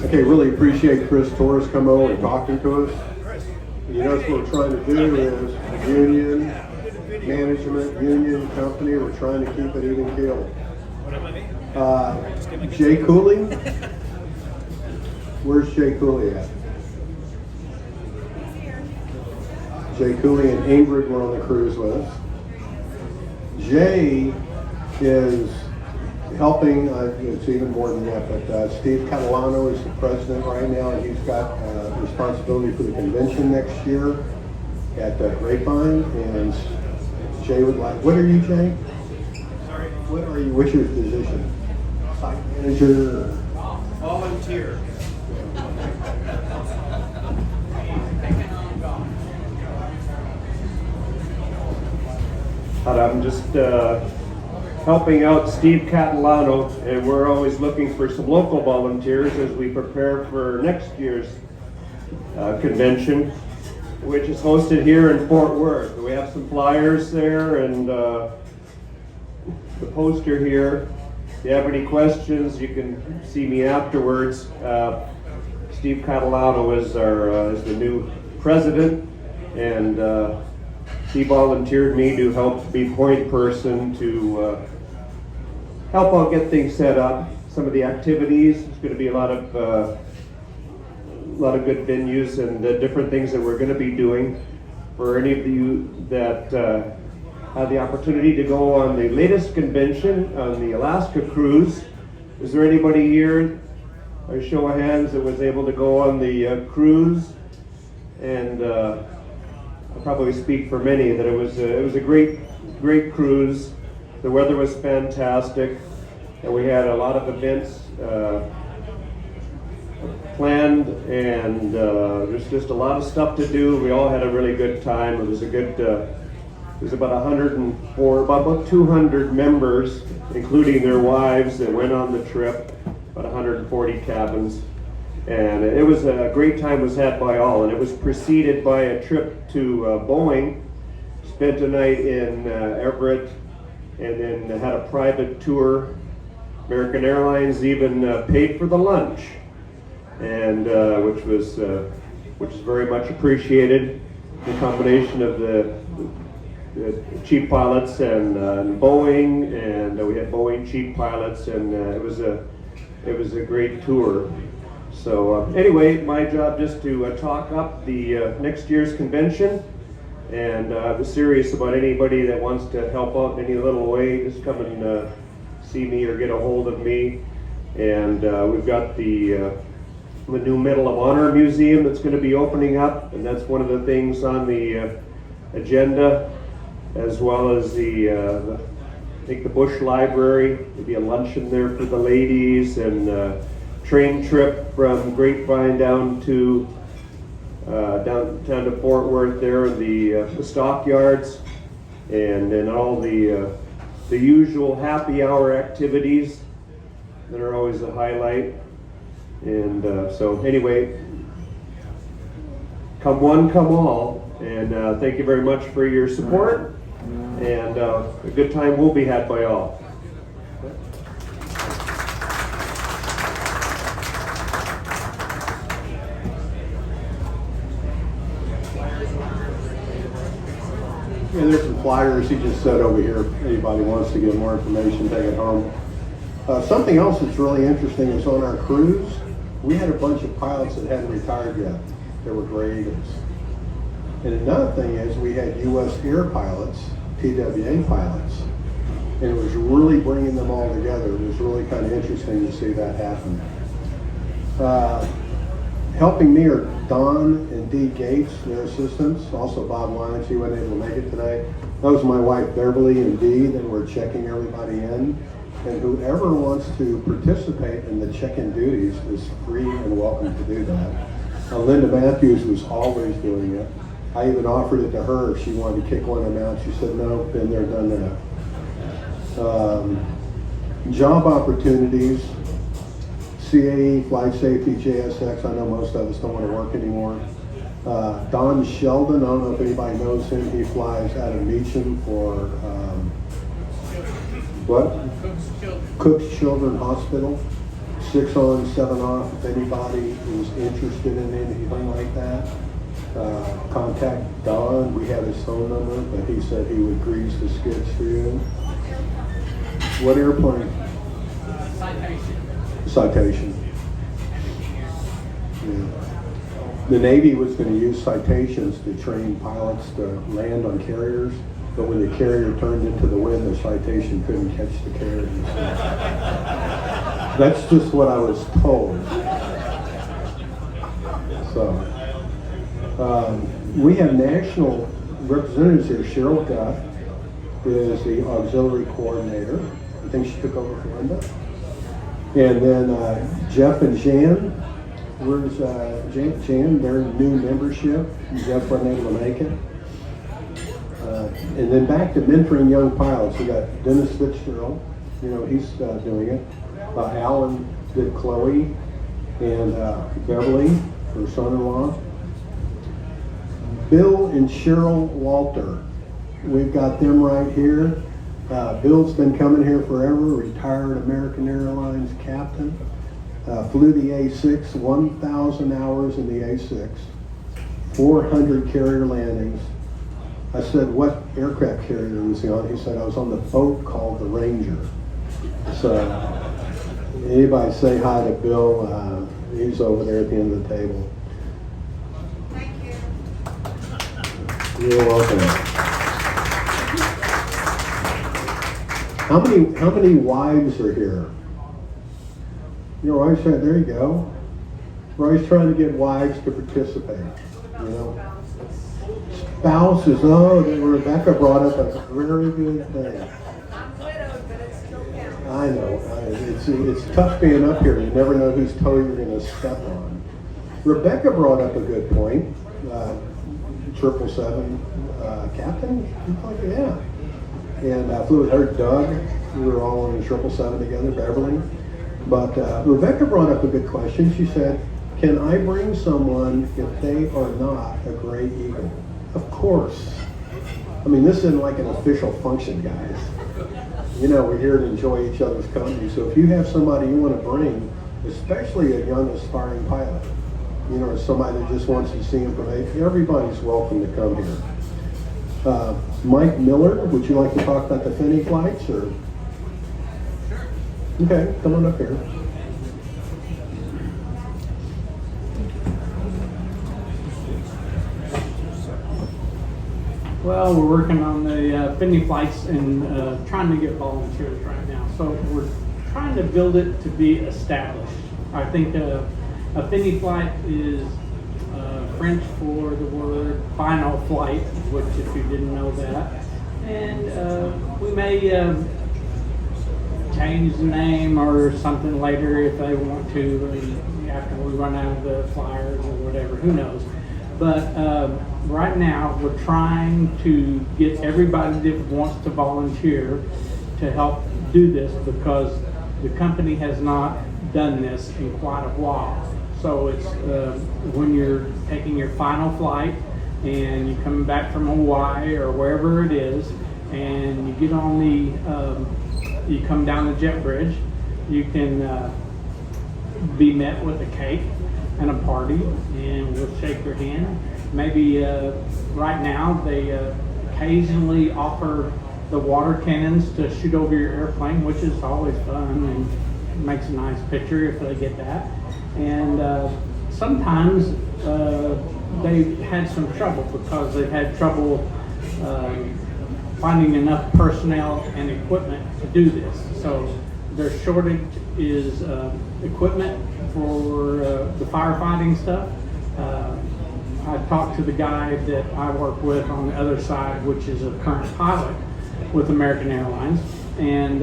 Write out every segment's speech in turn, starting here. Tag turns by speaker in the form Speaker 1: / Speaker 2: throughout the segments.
Speaker 1: Okay, really appreciate Chris Torres coming over and talking to us. You know what we're trying to do is union management, union company. We're trying to keep it even keeled. Jay Cooley? Where's Jay Cooley at? Jay Cooley and Ingrid were on the cruise with us. Jay is helping, it's even more than that, but Steve Catalano is the president right now, and he's got responsibility for the convention next year at Grapevine, and Jay would like, what are you, Jay?
Speaker 2: Sorry?
Speaker 1: What are you, what's your position? Site manager?
Speaker 2: Volunteer. I'm just helping out Steve Catalano, and we're always looking for some local volunteers as we prepare for next year's convention, which is hosted here in Fort Worth. We have some flyers there and the poster here. If you have any questions, you can see me afterwards. Steve Catalano is is the new president, and he volunteered me to help be point person to help out get things set up. Some of the activities, there's going to be a lot of good venues and different things that we're going to be doing. For any of you that had the opportunity to go on the latest convention on the Alaska cruise, is there anybody here, a show of hands, that was able to go on the cruise? And I'll probably speak for many that it was a great cruise. The weather was fantastic, and we had a lot of events planned, and there's just a lot of stuff to do. We all had a really good time. It was a good. It was about 104, about 200 members, including their wives, that went on the trip. About 140 cabins. And it was a great time was had by all, and it was preceded by a trip to Boeing. Spent a night in Everett, and then had a private tour. American Airlines even paid for the lunch, and which is very much appreciated. The combination of the chief pilots and Boeing, and we had Boeing chief pilots, and it was a great tour. So anyway, my job just to talk up the next year's convention, and I was serious about anybody that wants to help out in any little way. Just come and see me or get a hold of me. And we've got the new Medal of Honor Museum that's going to be opening up, and that's one of the things on the agenda, as well as I think the Bush Library. There'll be a luncheon there for the ladies, and train trip from Grapevine down to Fort Worth there, the stockyards, and then all the usual happy hour activities that are always a highlight. And so anyway, come one, come all, and thank you very much for your support, and a good time will be had by all.
Speaker 1: And there's some flyers he just said over here. If anybody wants to get more information, take it home. Something else that's really interesting is on our cruise, we had a bunch of pilots that hadn't retired yet. They were gray eagles. And another thing is we had U.S. Air pilots, TWA pilots, and it was really bringing them all together. It was really kind of interesting to see that happen. Helping me are Don and Dee Gates, their assistants. Also Bob Lyons, he wasn't able to make it tonight. That was my wife Beverly and Dee that were checking everybody in. And whoever wants to participate in the check-in duties is free and welcome to do that. Linda Matthews was always doing it. I even offered it to her if she wanted to kick one of them out. She said, no, been there, done that. Job opportunities. CAE, Flight Safety, JSX, I know most of us don't want to work anymore. Don Sheldon, I don't know if anybody knows him, he flies out of Meacham for, what? Cook's Children Hospital. 6 on, 7 off. If anybody is interested in anything like that, contact Don. We have his phone number, but he said he would grease the skids for you. What airplane? Citation. Yeah. The Navy was going to use Citations to train pilots to land on carriers, but when the carrier turned into the wind, the Citation couldn't catch the carrier. That's just what I was told. So, we have national representatives here. Cheryl Duff is the auxiliary coordinator. I think she took over for Linda. And then Jeff and Jan. Where's Jan? Their new membership. Jeff wasn't able to make it. And then back to mentoring young pilots. We got Dennis Fitzgerald. You know, he's doing it. Alan did Chloe and Beverly, her son-in-law. Bill and Cheryl Walter. We've got them right here. Bill's been coming here forever, retired American Airlines captain. Flew the A6, 1,000 hours in the A6, 400 carrier landings. I said, what aircraft carrier was he on? He said, I was on the boat called the Ranger. So, anybody say hi to Bill? He's over there at the end of the table.
Speaker 3: Thank you.
Speaker 1: You're welcome. How many wives are here? Your wife's trying, there you go. We're always trying to get wives to participate, you know. Spouses, oh, Rebecca brought up a very good thing.
Speaker 3: I'm widowed, but it still counts.
Speaker 1: I know, it's tough being up here. You never know whose toe you're going to step on. Rebecca brought up a good point. 777 captain? Yeah. And I flew with her, Doug. We were all on the 777 together, Beverly. But Rebecca brought up a good question. She said, can I bring someone if they are not a Gray Eagle? Of course. I mean, this isn't like an official function, guys. You know, we're here to enjoy each other's company. So if you have somebody you want to bring, especially a young aspiring pilot, you know, or somebody that just wants to see information, everybody's welcome to come here. Mike Miller, would you like to talk about the Finney flights? Or? Okay, come on up here.
Speaker 4: Well, we're working on the Finney flights and trying to get volunteers right now. So we're trying to build it to be established. I think a Finney flight is French for the word final flight, which if you didn't know that. And we may change the name or something later if they want to, after we run out of the flyers or whatever, who knows. But right now we're trying to get everybody that wants to volunteer to help do this because the company has not done this in quite a while. So it's when you're taking your final flight and you're coming back from Hawaii or wherever it is, and you get on the you come down the jet bridge, you can be met with a cake and a party, and we'll shake your hand. Maybe right now they occasionally offer the water cannons to shoot over your airplane, which is always fun and makes a nice picture if they get that. And sometimes they've had some trouble because they've had trouble finding enough personnel and equipment to do this. So their shortage is equipment for the firefighting stuff. I talked to the guy that I work with on the other side, which is a current pilot with American Airlines, and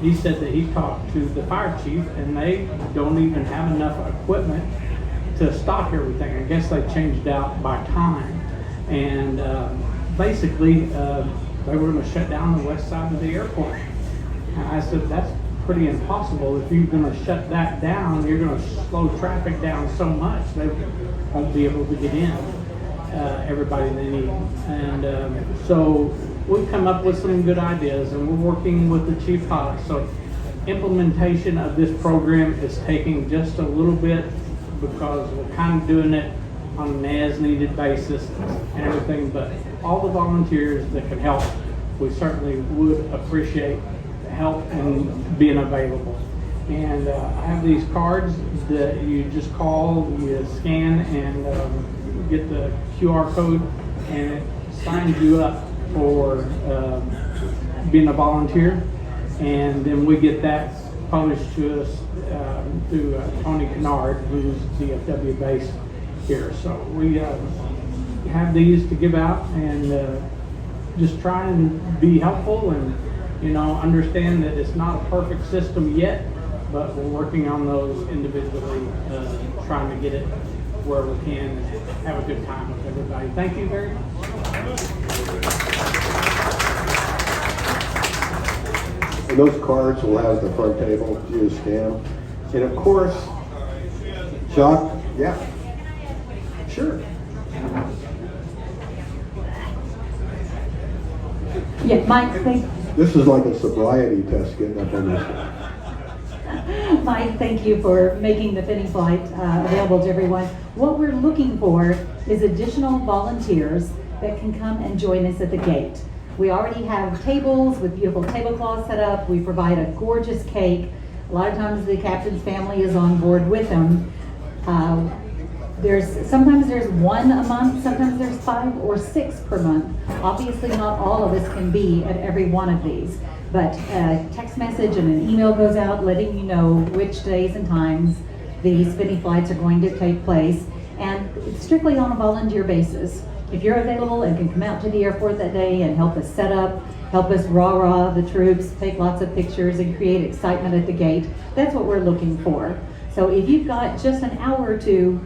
Speaker 4: he said that he talked to the fire chief and they don't even have enough equipment to stock everything. I guess they changed out by time, and basically they were going to shut down the west side of the airport. And I said, that's pretty impossible. If you're going to shut that down, you're going to slow traffic down so much they won't be able to get in everybody they need. And so we've come up with some good ideas, and we're working with the chief pilot. So implementation of this program is taking just a little bit because we're kind of doing it on an as-needed basis and everything, but all the volunteers that can help, we certainly would appreciate the help and being available. And I have these cards that you just call, you scan, and get the QR code, and it signs you up for being a volunteer. And then we get that published to us through Tony Kennard, who's DFW based here. So we have these to give out, and just try and be helpful, and understand that it's not a perfect system yet, but we're working on those individually, trying to get it where we can and have a good time with everybody. Thank you very much.
Speaker 1: And those cards will have the front table, you scan them. And of course, Jock, yeah, sure.
Speaker 5: Yeah, Mike,
Speaker 1: This is like a sobriety test getting up on this.
Speaker 5: Mike, thank you for making the Penny Flight available to everyone. What we're looking for is additional volunteers that can come and join us at the gate. We already have tables with beautiful tablecloths set up. We provide a gorgeous cake. A lot of times the captain's family is on board with them. Sometimes there's one a month, sometimes there's 5 or 6 per month. Obviously not all of us can be at every one of these, but a text message and an email goes out letting you know which days and times these Penny Flights are going to take place, and it's strictly on a volunteer basis. If you're available and can come out to the airport that day and help us set up, help us rah-rah the troops, take lots of pictures and create excitement at the gate, that's what we're looking for. So if you've got just an hour or two,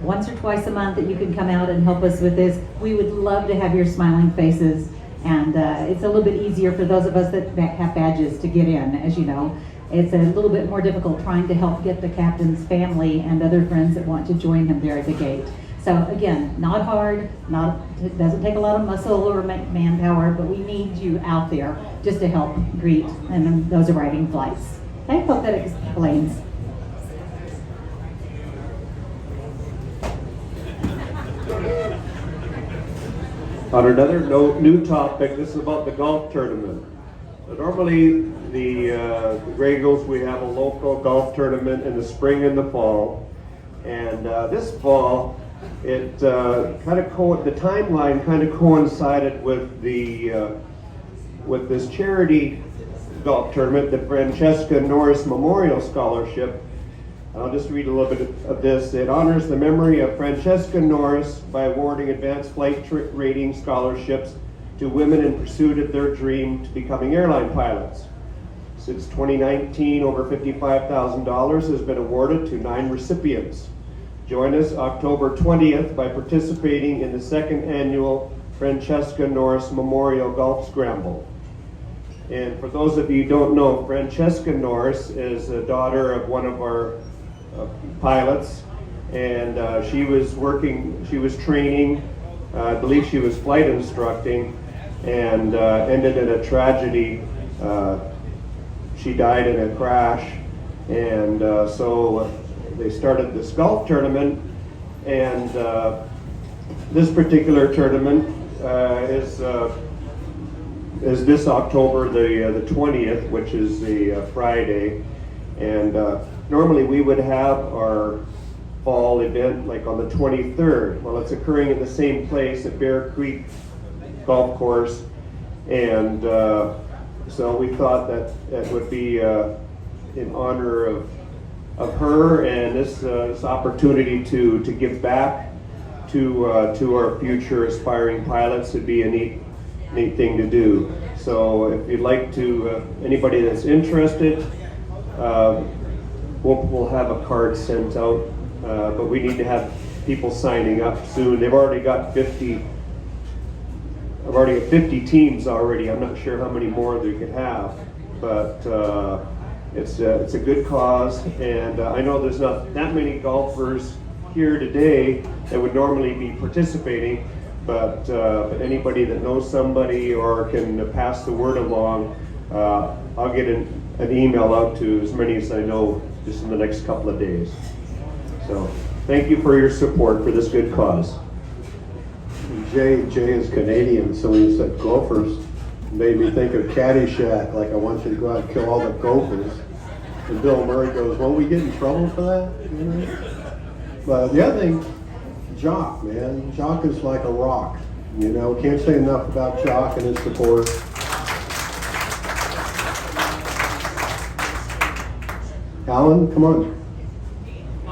Speaker 5: once or twice a month, that you can come out and help us with this, we would love to have your smiling faces. And it's a little bit easier for those of us that have badges to get in, as you know. It's a little bit more difficult trying to help get the captain's family and other friends that want to join him there at the gate. So again, not hard, it doesn't take a lot of muscle or manpower, but we need you out there just to help greet and those arriving flights. I hope that explains.
Speaker 2: On another new topic, this is about the golf tournament. Normally, the Grey Eagles, we have a local golf tournament in the spring and the fall. And this fall, it the timeline kind of coincided with with this charity golf tournament, the Francesca Norris Memorial Scholarship. I'll just read a little bit of this. It honors the memory of Francesca Norris by awarding advanced flight rating scholarships to women in pursuit of their dream to becoming airline pilots. Since 2019, over $55,000 has been awarded to 9 recipients. Join us October 20th by participating in the 2nd annual Francesca Norris Memorial Golf Scramble. And for those of you who don't know, Francesca Norris is a daughter of one of our pilots, and she was training, I believe she was flight instructing, and ended in a tragedy. She died in a crash, and so they started this golf tournament, and this particular tournament is this October the 20th, which is the Friday, and normally we would have our fall event like on the 23rd. Well, it's occurring in the same place at Bear Creek Golf Course, and so we thought that it would be in honor of her and this opportunity to give back to our future aspiring pilots. Would be a neat thing to do. So if you'd like to, anybody that's interested, we'll have a card sent out, but we need to have people signing up soon. They've already got 50. I've already got 50 teams already. I'm not sure how many more they could have, but it's a good cause, and I know there's not that many golfers here today that would normally be participating, but anybody that knows somebody or can pass the word along, I'll get an email out to as many as I know just in the next couple of days. So thank you for your support for this good cause.
Speaker 1: Jay is Canadian, so when you said gophers, it made me think of Caddyshack, like I want you to go out and kill all the gophers. And Bill Murray goes, won't we get in trouble for that? You know? But the other thing, Jock, man. Jock is like a rock. You know, can't say enough about Jock and his support. Alan, come on.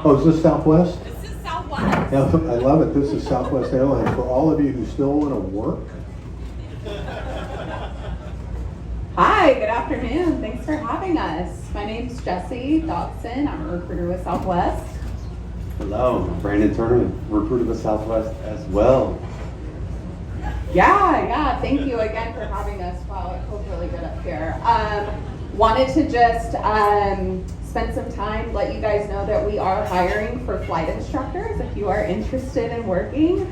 Speaker 1: Oh, is this Southwest?
Speaker 3: This is Southwest.
Speaker 1: Yeah, I love it. This is Southwest Airlines. For all of you who still want to work,
Speaker 6: Hi, good afternoon. Thanks for having us. My name's Jessie Dodson. I'm a recruiter with Southwest.
Speaker 7: Hello, I'm Brandon Turner, recruiter with Southwest as well.
Speaker 6: Yeah, thank you again for having us. Wow, it feels really good up here. Wanted to just spend some time, let you guys know that we are hiring for flight instructors if you are interested in working.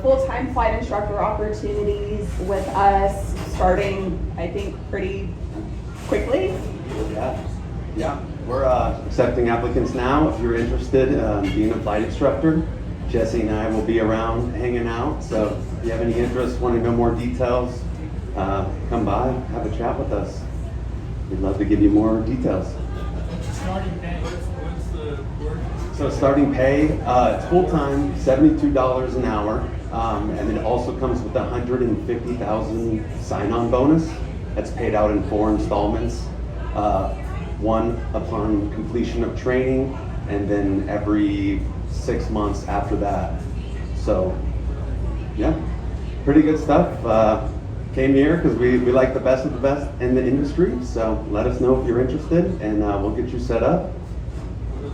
Speaker 6: Full-time flight instructor opportunities with us starting, I think, pretty quickly.
Speaker 7: Yeah. We're accepting applicants now. If you're interested in being a flight instructor, Jesse and I will be around hanging out. So if you have any interest, want to know more details, come by, have a chat with us. We'd love to give you more details.
Speaker 8: Starting pay, what's the work?
Speaker 7: So starting pay, it's full-time, $72 an hour, and then it also comes with a $150,000 sign-on bonus. That's paid out in 4 installments, one upon completion of training, and then every 6 months after that. So, yeah, pretty good stuff. Came here because we like the best of the best in the industry, so let us know if you're interested, and we'll get you set up.
Speaker 8: What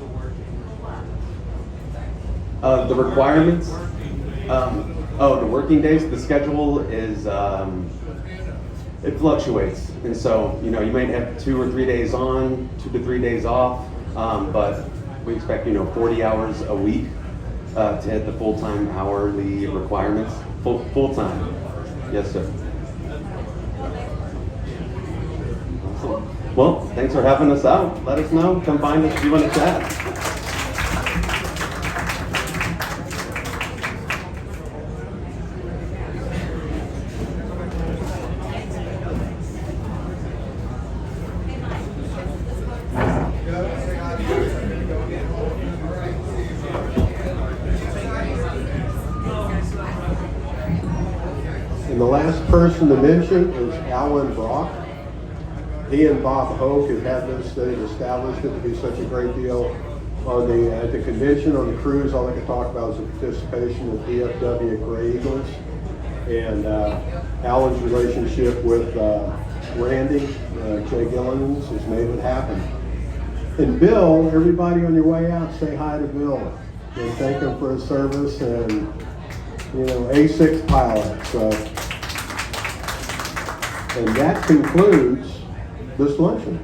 Speaker 8: are the working?
Speaker 7: The requirements, the working days, the schedule is, it fluctuates. And so, you might have 2 or 3 days on, 2 to 3 days off, but we expect, 40 hours a week to hit the full-time hourly requirements. Full-time. Yes, sir. Awesome. Well, thanks for having us out. Let us know. Come find us if you want to chat.
Speaker 1: and the last person to mention is Alan Brock. He and Bob Hoke have had this, they've established it to be such a great deal. At the convention, on the cruise, all they could talk about was the participation of DFW Gray Eagles. And Alan's relationship with Randy, Jay Gillians, has made it happen. And Bill, everybody on your way out, say hi to Bill and thank him for his service and, A6 pilot. So, and that concludes this luncheon.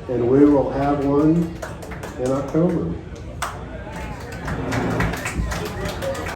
Speaker 1: And we will have one in October.